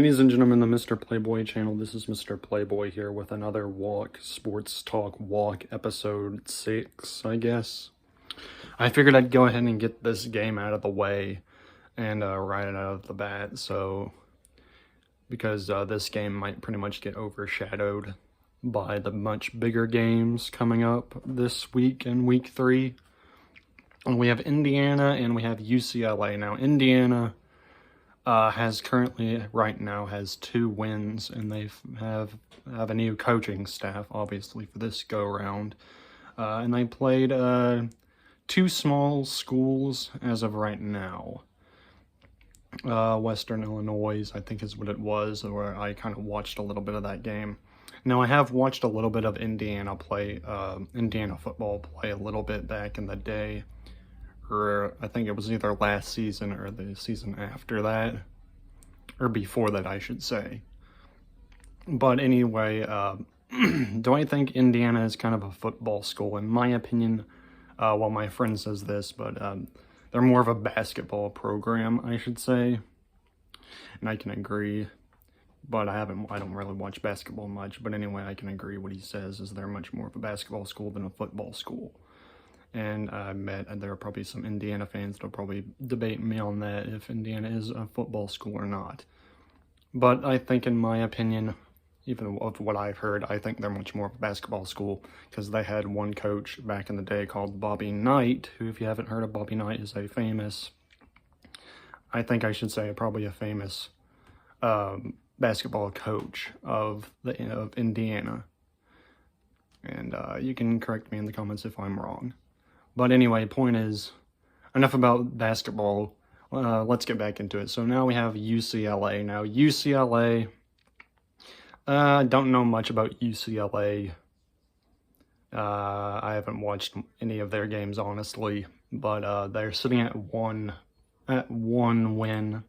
Ladies and gentlemen, the Mr. Playboy channel. This is Mr. Playboy here with another Sports Talk Walk episode 6, I guess. I figured I'd go ahead and get this game out of the way and write it out of the bat, because this game might pretty much get overshadowed by the much bigger games coming up this week in week 3. And we have Indiana and we have UCLA. Now, Indiana has 2 wins, and they have a new coaching staff, obviously, for this go-around. And they played 2 small schools as of right now. Western Illinois, I think is what it was, where I kind of watched a little bit of that game. Now, I have watched a little bit of Indiana football play a little bit back in the day. Or I think it was either last season or the season after that, or before that, I should say. But anyway, do I think Indiana is kind of a football school? In my opinion, well, my friend says this, but they're more of a basketball program, I should say, and I can agree. But I don't really watch basketball much. But anyway, I can agree what he says is they're much more of a basketball school than a football school. And I bet there are probably some Indiana fans that'll probably debate me on that, if Indiana is a football school or not. But I think, in my opinion, even of what I've heard, I think they're much more of a basketball school, because they had one coach back in the day called Bobby Knight, who, if you haven't heard of Bobby Knight, is probably a famous basketball coach of Indiana. And you can correct me in the comments if I'm wrong. But anyway, point is, enough about basketball. Let's get back into it. So now we have UCLA. Now, UCLA, don't know much about UCLA. I haven't watched any of their games, honestly. But they're sitting at one win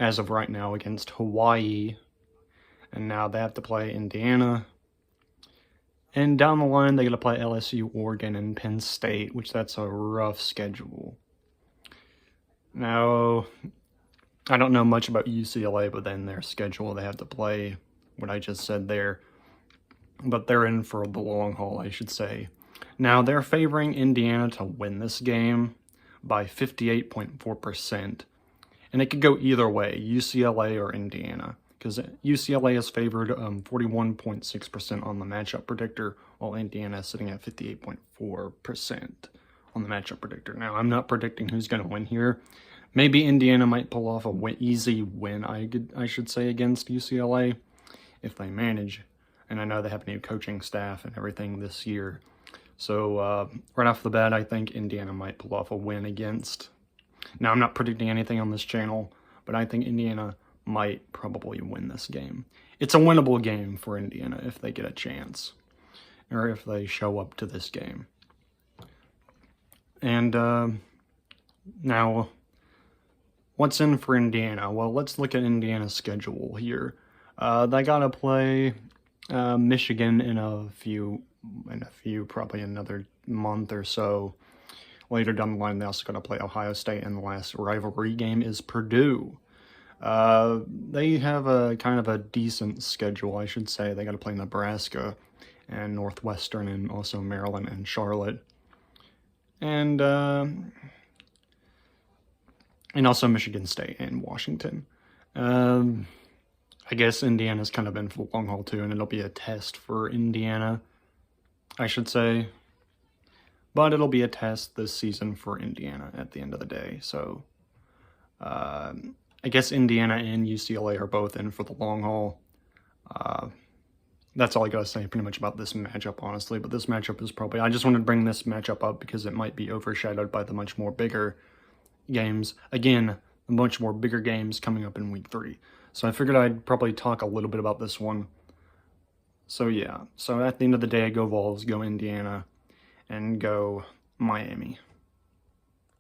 as of right now against Hawaii. And now they have to play Indiana. And down the line, they got to play LSU, Oregon, and Penn State, which that's a rough schedule. Now, I don't know much about UCLA, but then their schedule, they have to play what I just said there. But they're in for the long haul, I should say. Now, they're favoring Indiana to win this game by 58.4%. And it could go either way, UCLA or Indiana, because UCLA is favored 41.6% on the matchup predictor, while Indiana is sitting at 58.4% on the matchup predictor. Now, I'm not predicting who's going to win here. Maybe Indiana might pull off easy win, I should say, against UCLA, if they manage. And I know they have a new coaching staff and everything this year. So, right off the bat, I think Indiana might pull off a win against. Now, I'm not predicting anything on this channel, but I think Indiana might probably win this game. It's a winnable game for Indiana if they get a chance, or if they show up to this game. And now, what's in for Indiana? Well, let's look at Indiana's schedule here. They gotta play Michigan in a few, probably another month or so. Later down the line, they also gotta play Ohio State, and the last rivalry game is Purdue. They have a kind of a decent schedule, I should say. They got to play Nebraska and Northwestern, and also Maryland and Charlotte, and also Michigan State and Washington. I guess Indiana's kind of in for the long haul too, and it'll be a test for Indiana, I should say. But it'll be a test this season for Indiana at the end of the day. So, I guess Indiana and UCLA are both in for the long haul. That's all I gotta say pretty much about this matchup, honestly. But this matchup is probably... I just wanted to bring this matchup up because it might be overshadowed by the much more bigger games. Again, the much more bigger games coming up in week 3. So I figured I'd probably talk a little bit about this one. So yeah. So at the end of the day, go Vols, go Indiana, and go Miami.